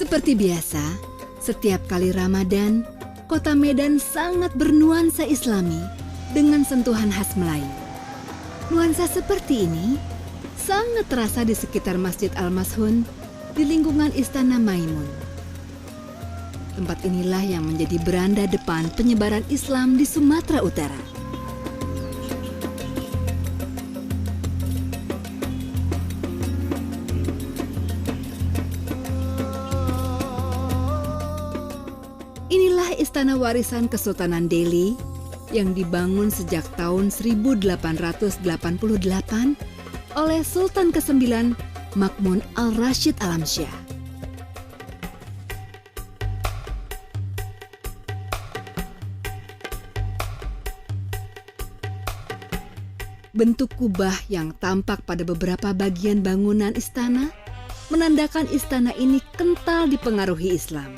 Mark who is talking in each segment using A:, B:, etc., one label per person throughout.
A: Seperti biasa, setiap kali Ramadan, kota Medan sangat bernuansa Islami dengan sentuhan khas Melayu. Nuansa seperti ini sangat terasa di sekitar Masjid Al-Mashun di lingkungan Istana Maimun. Tempat inilah yang menjadi beranda depan penyebaran Islam di Sumatera Utara. Inilah Istana Warisan Kesultanan Delhi yang dibangun sejak tahun 1888 oleh Sultan ke-9 Ma'mun Al-Rashid Alamsyah. Bentuk kubah yang tampak pada beberapa bagian bangunan istana menandakan istana ini kental dipengaruhi Islam.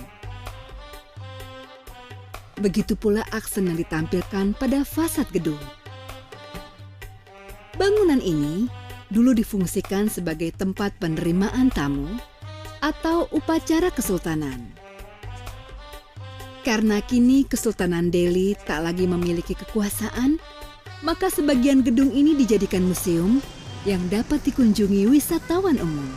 A: Begitu pula aksen yang ditampilkan pada fasad gedung. Bangunan ini dulu difungsikan sebagai tempat penerimaan tamu atau upacara kesultanan. Karena kini Kesultanan Delhi tak lagi memiliki kekuasaan, maka sebagian gedung ini dijadikan museum yang dapat dikunjungi wisatawan umum.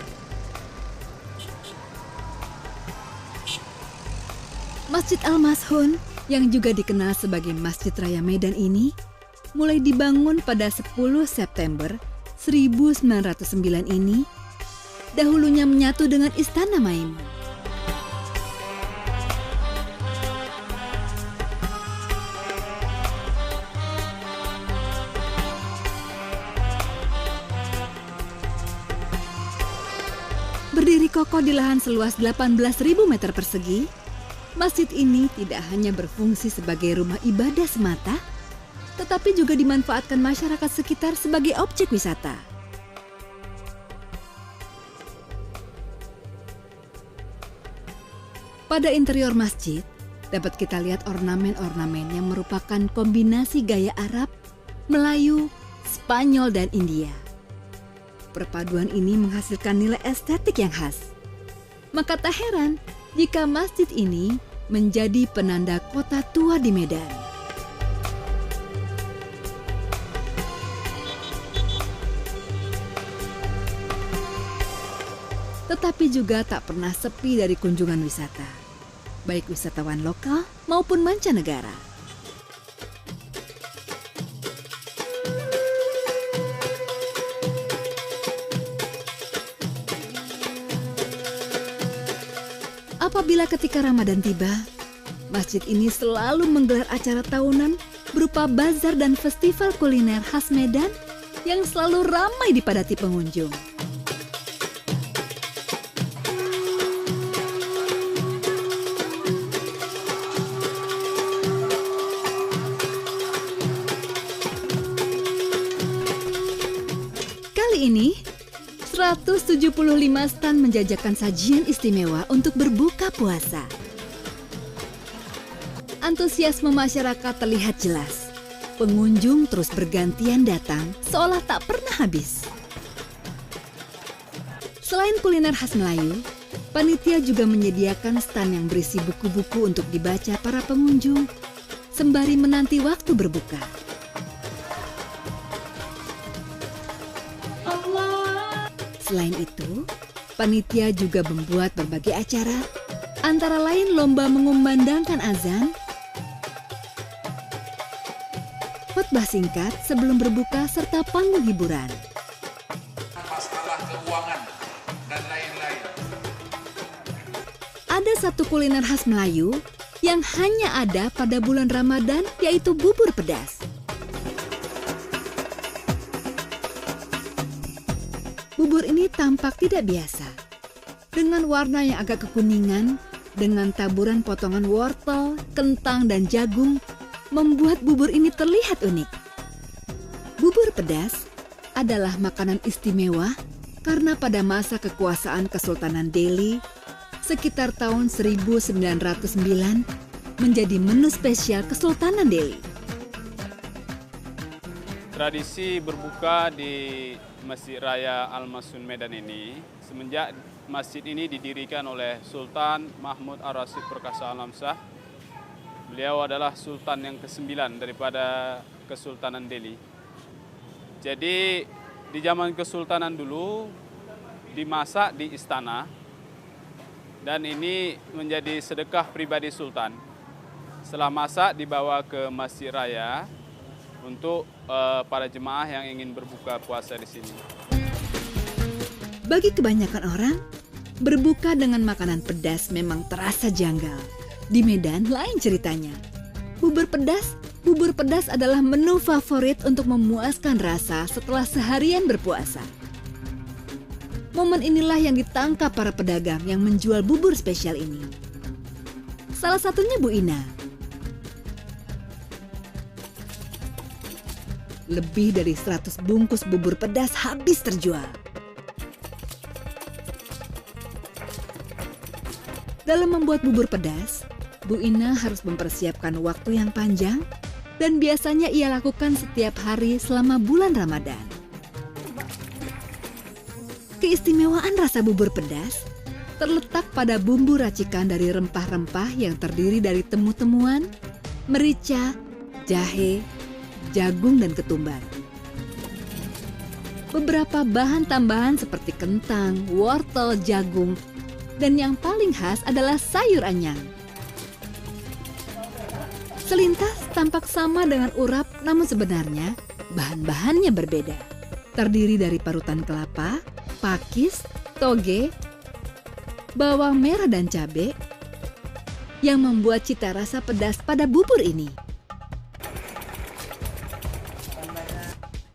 A: Masjid Al-Mashun yang juga dikenal sebagai Masjid Raya Medan ini mulai dibangun pada 10 September 1909 ini, dahulunya menyatu dengan Istana Maimun. Berdiri kokoh di lahan seluas 18.000 meter persegi, masjid ini tidak hanya berfungsi sebagai rumah ibadah semata, tetapi juga dimanfaatkan masyarakat sekitar sebagai objek wisata. Pada interior masjid, dapat kita lihat ornamen-ornamen yang merupakan kombinasi gaya Arab, Melayu, Spanyol, dan India. Perpaduan ini menghasilkan nilai estetik yang khas. Maka tak heran jika masjid ini menjadi penanda kota tua di Medan. Tetapi juga tak pernah sepi dari kunjungan wisata, baik wisatawan lokal maupun mancanegara. Apabila ketika Ramadan tiba, masjid ini selalu menggelar acara tahunan berupa bazar dan festival kuliner khas Medan yang selalu ramai dipadati pengunjung. Kali ini, 175 stan menjajakan sajian istimewa untuk berbuka puasa. Antusiasme masyarakat terlihat jelas. Pengunjung terus bergantian datang seolah tak pernah habis. Selain kuliner khas Melayu, panitia juga menyediakan stan yang berisi buku-buku untuk dibaca para pengunjung sembari menanti waktu berbuka. Selain itu, panitia juga membuat berbagai acara, antara lain lomba mengumandangkan azan, khotbah singkat sebelum berbuka, serta panggung hiburan.
B: Masalah keuangan dan lain-lain.
A: Ada satu kuliner khas Melayu yang hanya ada pada bulan Ramadan, yaitu bubur pedas. Bubur ini tampak tidak biasa, dengan warna yang agak kekuningan, dengan taburan potongan wortel, kentang, dan jagung, membuat bubur ini terlihat unik. Bubur pedas adalah makanan istimewa karena pada masa kekuasaan Kesultanan Delhi, sekitar tahun 1909, menjadi menu spesial Kesultanan Delhi.
C: Tradisi berbuka di Masjid Raya Al-Mashun Medan ini semenjak masjid ini didirikan oleh Sultan Mahmud Ar-Rasyid Perkasa Alamsyah. Beliau adalah Sultan yang ke-9 daripada Kesultanan Delhi. Jadi di zaman Kesultanan dulu dimasak di istana, dan ini menjadi sedekah pribadi Sultan. Setelah masak dibawa ke Masjid Raya untuk para jemaah yang ingin berbuka puasa di sini.
A: Bagi kebanyakan orang, berbuka dengan makanan pedas memang terasa janggal. Di Medan lain ceritanya. Bubur pedas adalah menu favorit untuk memuaskan rasa setelah seharian berpuasa. Momen inilah yang ditangkap para pedagang yang menjual bubur spesial ini. Salah satunya Bu Ina. Lebih dari 100 bungkus bubur pedas habis terjual. Dalam membuat bubur pedas, Bu Ina harus mempersiapkan waktu yang panjang dan biasanya ia lakukan setiap hari selama bulan Ramadan. Keistimewaan rasa bubur pedas terletak pada bumbu racikan dari rempah-rempah yang terdiri dari temu-temuan, merica, jahe, jagung, dan ketumbar. Beberapa bahan tambahan seperti kentang, wortel, jagung, dan yang paling khas adalah sayur anyang. Selintas tampak sama dengan urap, namun sebenarnya bahan-bahannya berbeda. Terdiri dari parutan kelapa, pakis, toge, bawang merah, dan cabai yang membuat cita rasa pedas pada bubur ini.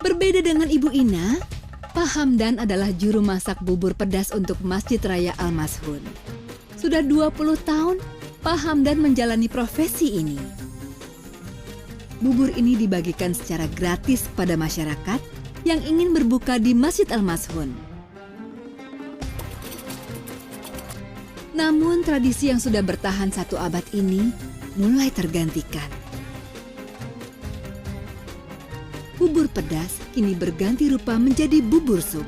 A: Berbeda dengan Ibu Ina, Pak Hamdan adalah juru masak bubur pedas untuk Masjid Raya Al-Mashun. Sudah 20 tahun Pak Hamdan menjalani profesi ini. Bubur ini dibagikan secara gratis pada masyarakat yang ingin berbuka di Masjid Al-Mashun. Namun tradisi yang sudah bertahan 1 abad ini mulai tergantikan. Bubur pedas kini berganti rupa menjadi bubur sup.